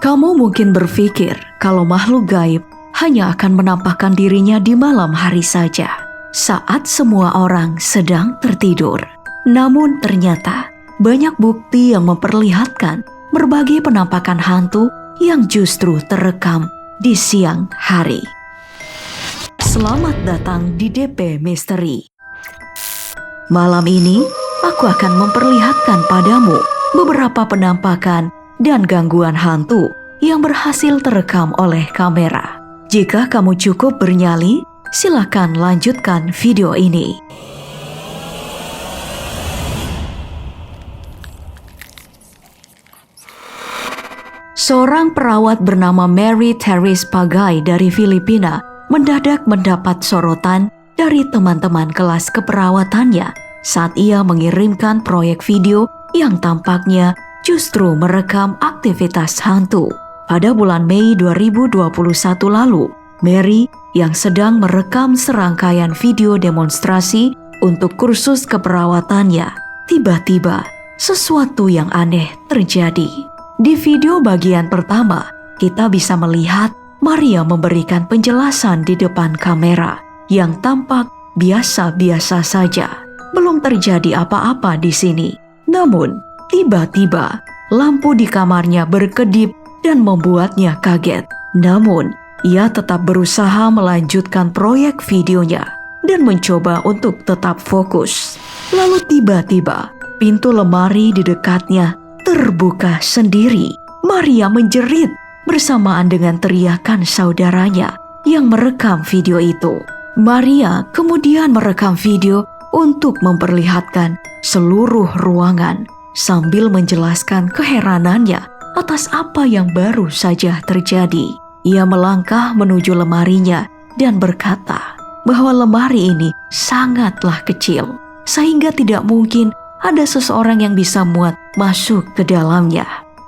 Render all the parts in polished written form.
Kamu mungkin berpikir kalau makhluk gaib hanya akan menampakkan dirinya di malam hari saja, saat semua orang sedang tertidur. Namun ternyata banyak bukti yang memperlihatkan berbagai penampakan hantu yang justru terekam di siang hari. Selamat datang di DP Misteri. Malam ini aku akan memperlihatkan padamu beberapa penampakan dan gangguan hantu yang berhasil terekam oleh kamera. Jika kamu cukup bernyali, silakan lanjutkan video ini. Seorang perawat bernama Mary Therese Pagay dari Filipina mendadak mendapat sorotan dari teman-teman kelas keperawatannya saat ia mengirimkan proyek video yang tampaknya justru merekam aktivitas hantu. Pada bulan Mei 2021 lalu, Mary yang sedang merekam serangkaian video demonstrasi untuk kursus keperawatannya, tiba-tiba sesuatu yang aneh terjadi. Di video bagian pertama, kita bisa melihat Maria memberikan penjelasan di depan kamera yang tampak biasa-biasa saja. Belum terjadi apa-apa di sini. Namun, tiba-tiba lampu di kamarnya berkedip dan membuatnya kaget. Namun, ia tetap berusaha melanjutkan proyek videonya dan mencoba untuk tetap fokus. Lalu tiba-tiba, pintu lemari di dekatnya terbuka sendiri. Maria menjerit bersamaan dengan teriakan saudaranya yang merekam video itu. Maria kemudian merekam video untuk memperlihatkan seluruh ruangan sambil menjelaskan keheranannya atas apa yang baru saja terjadi. Ia melangkah menuju lemarinya dan berkata bahwa lemari ini sangatlah kecil, sehingga tidak mungkin ada seseorang yang bisa muat masuk ke dalamnya.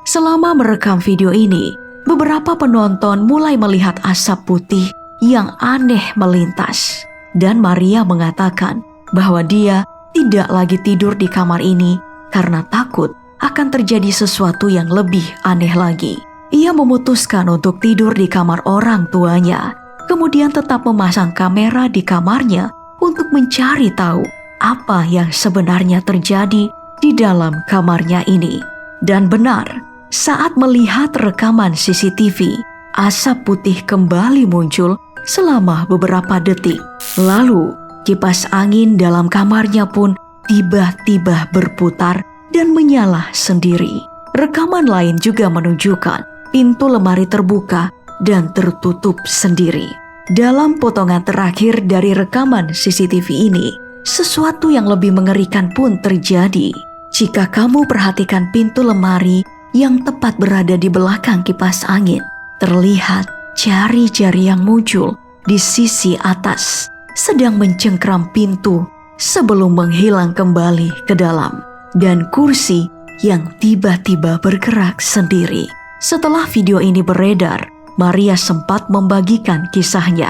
Selama merekam video ini, beberapa penonton mulai melihat asap putih yang aneh melintas. Dan Maria mengatakan bahwa dia tidak lagi tidur di kamar ini karena takut akan terjadi sesuatu yang lebih aneh lagi. Ia memutuskan untuk tidur di kamar orang tuanya, kemudian tetap memasang kamera di kamarnya untuk mencari tahu apa yang sebenarnya terjadi di dalam kamarnya ini. Dan benar, saat melihat rekaman CCTV, asap putih kembali muncul selama beberapa detik. Lalu, kipas angin dalam kamarnya pun tiba-tiba berputar dan menyala sendiri. Rekaman lain juga menunjukkan pintu lemari terbuka dan tertutup sendiri. Dalam potongan terakhir dari rekaman CCTV ini, sesuatu yang lebih mengerikan pun terjadi. Jika kamu perhatikan pintu lemari yang tepat berada di belakang kipas angin, terlihat jari-jari yang muncul di sisi atas sedang mencengkram pintu sebelum menghilang kembali ke dalam, dan kursi yang tiba-tiba bergerak sendiri. Setelah video ini beredar, Maria sempat membagikan kisahnya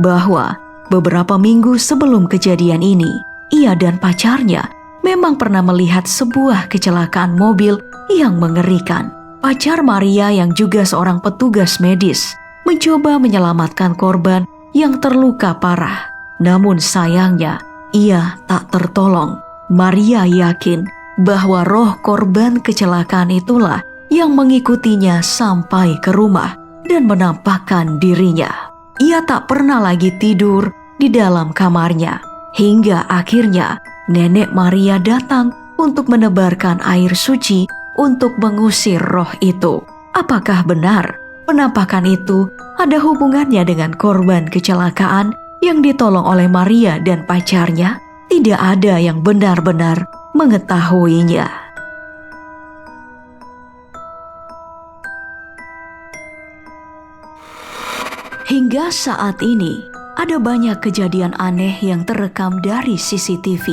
bahwa beberapa minggu sebelum kejadian ini, ia dan pacarnya memang pernah melihat sebuah kecelakaan mobil yang mengerikan. Pacar Maria yang juga seorang petugas medis mencoba menyelamatkan korban yang terluka parah. Namun sayangnya, ia tak tertolong. Maria yakin bahwa roh korban kecelakaan itulah yang mengikutinya sampai ke rumah dan menampakkan dirinya. Ia tak pernah lagi tidur di dalam kamarnya, hingga akhirnya nenek Maria datang untuk menebarkan air suci untuk mengusir roh itu. Apakah benar penampakan itu ada hubungannya dengan korban kecelakaan yang ditolong oleh Maria dan pacarnya? Tidak ada yang benar-benar mengetahuinya. Hingga saat ini, ada banyak kejadian aneh yang terekam dari CCTV.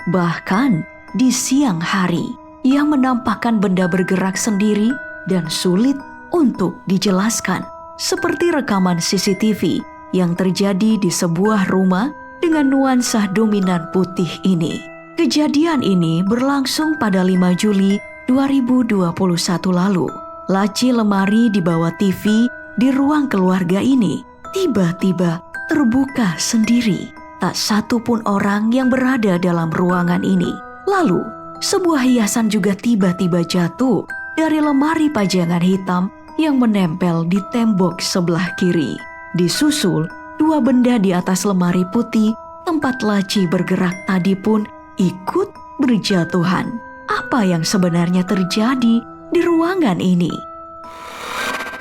Bahkan di siang hari, yang menampakkan benda bergerak sendiri dan sulit untuk dijelaskan. Seperti rekaman CCTV yang terjadi di sebuah rumah dengan nuansa dominan putih ini. Kejadian ini berlangsung pada 5 Juli 2021 lalu. laci lemari di bawah TV di ruang keluarga ini tiba-tiba terbuka sendiri. Tak satu pun orang yang berada dalam ruangan ini. Lalu, sebuah hiasan juga tiba-tiba jatuh dari lemari pajangan hitam yang menempel di tembok sebelah kiri. Disusul, dua benda di atas lemari putih tempat laci bergerak tadi pun ikut berjatuhan. Apa yang sebenarnya terjadi di ruangan ini?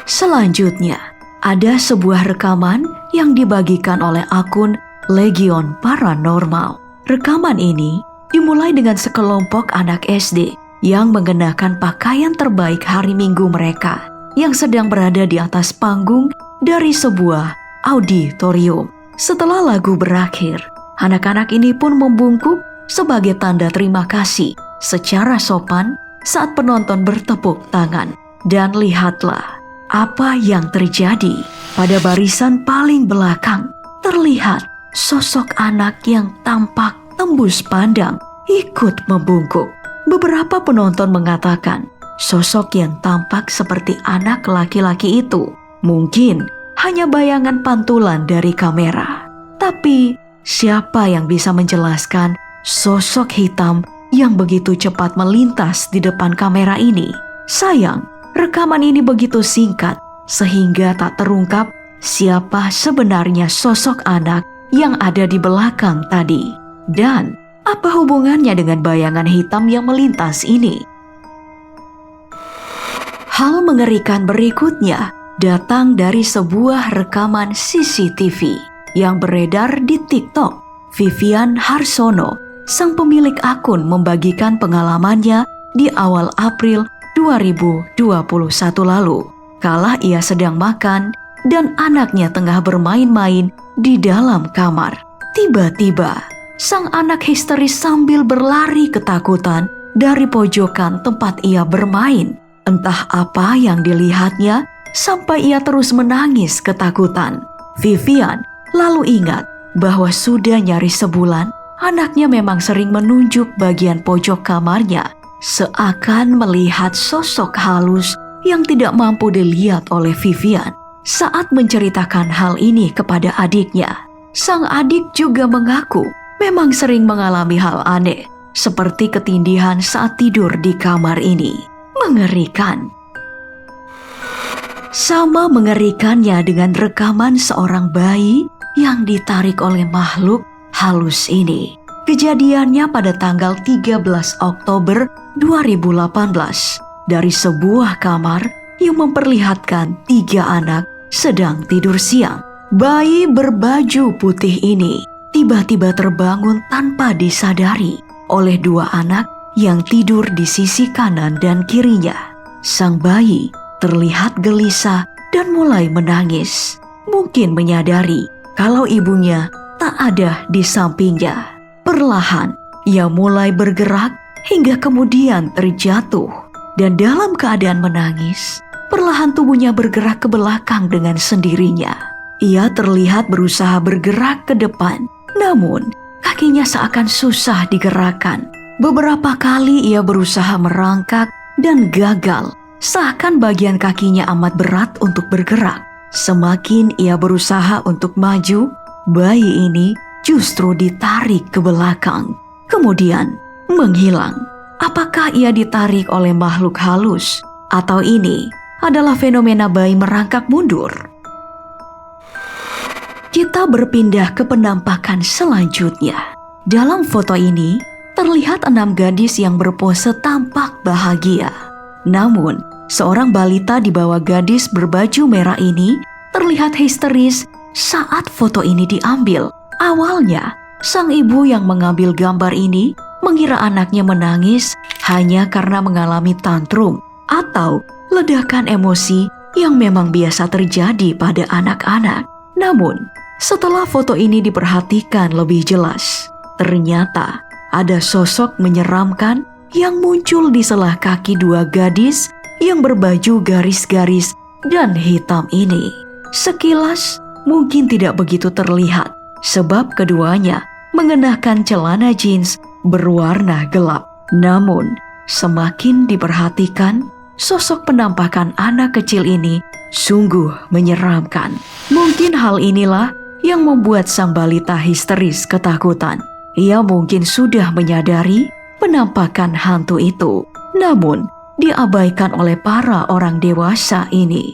Selanjutnya, ada sebuah rekaman yang dibagikan oleh akun Legion Paranormal. Rekaman ini dimulai dengan sekelompok anak SD yang mengenakan pakaian terbaik hari Minggu mereka yang sedang berada di atas panggung dari sebuah auditorium. Setelah lagu berakhir, anak-anak ini pun membungkuk sebagai tanda terima kasih secara sopan saat penonton bertepuk tangan. Dan lihatlah apa yang terjadi. Pada barisan paling belakang terlihat sosok anak yang tampak tembus pandang ikut membungkuk. Beberapa penonton mengatakan sosok yang tampak seperti anak laki-laki itu mungkin hanya bayangan pantulan dari kamera. Tapi siapa yang bisa menjelaskan sosok hitam yang begitu cepat melintas di depan kamera ini? Sayang, rekaman ini begitu singkat sehingga tak terungkap siapa sebenarnya sosok anak yang ada di belakang tadi. Dan apa hubungannya dengan bayangan hitam yang melintas ini? Hal mengerikan berikutnya datang dari sebuah rekaman CCTV yang beredar di TikTok. Vivian Harsono, sang pemilik akun, membagikan pengalamannya di awal April 2021 lalu. Kala ia sedang makan dan anaknya tengah bermain-main di dalam kamar. Tiba-tiba, sang anak histeris sambil berlari ketakutan dari pojokan tempat ia bermain. Entah apa yang dilihatnya sampai ia terus menangis ketakutan. Vivian lalu ingat bahwa sudah nyaris sebulan anaknya memang sering menunjuk bagian pojok kamarnya, seakan melihat sosok halus yang tidak mampu dilihat oleh Vivian. Saat menceritakan hal ini kepada adiknya, sang adik juga mengaku memang sering mengalami hal aneh, seperti ketindihan saat tidur di kamar ini. Mengerikan. Sama mengerikannya dengan rekaman seorang bayi yang ditarik oleh makhluk halus ini. Kejadiannya pada tanggal 13 Oktober 2018 dari sebuah kamar yang memperlihatkan 3 anak sedang tidur siang. Bayi berbaju putih ini tiba-tiba terbangun tanpa disadari oleh 2 anak yang tidur di sisi kanan dan kirinya. Sang bayi terlihat gelisah dan mulai menangis, mungkin menyadari kalau ibunya tak ada di sampingnya. Perlahan ia mulai bergerak hingga kemudian terjatuh, dan dalam keadaan menangis, perlahan tubuhnya bergerak ke belakang dengan sendirinya. Ia terlihat berusaha bergerak ke depan, namun kakinya seakan susah digerakkan. Beberapa kali ia berusaha merangkak dan gagal, seakan bagian kakinya amat berat untuk bergerak. Semakin ia berusaha untuk maju, bayi ini justru ditarik ke belakang, kemudian menghilang. Apakah ia ditarik oleh makhluk halus, atau ini adalah fenomena bayi merangkak mundur? Kita berpindah ke penampakan selanjutnya. Dalam foto ini, terlihat 6 gadis yang berpose tampak bahagia. Namun, seorang balita di bawah gadis berbaju merah ini terlihat histeris saat foto ini diambil. Awalnya, sang ibu yang mengambil gambar ini mengira anaknya menangis hanya karena mengalami tantrum atau ledakan emosi yang memang biasa terjadi pada anak-anak. Namun, setelah foto ini diperhatikan lebih jelas, ternyata ada sosok menyeramkan yang muncul di selah kaki 2 gadis yang berbaju garis-garis dan hitam ini. Sekilas mungkin tidak begitu terlihat, sebab keduanya mengenakan celana jeans berwarna gelap. Namun, semakin diperhatikan, sosok penampakan anak kecil ini sungguh menyeramkan. Mungkin hal inilah yang membuat sang balita histeris ketakutan. Ia mungkin sudah menyadari penampakan hantu itu, namun diabaikan oleh para orang dewasa ini.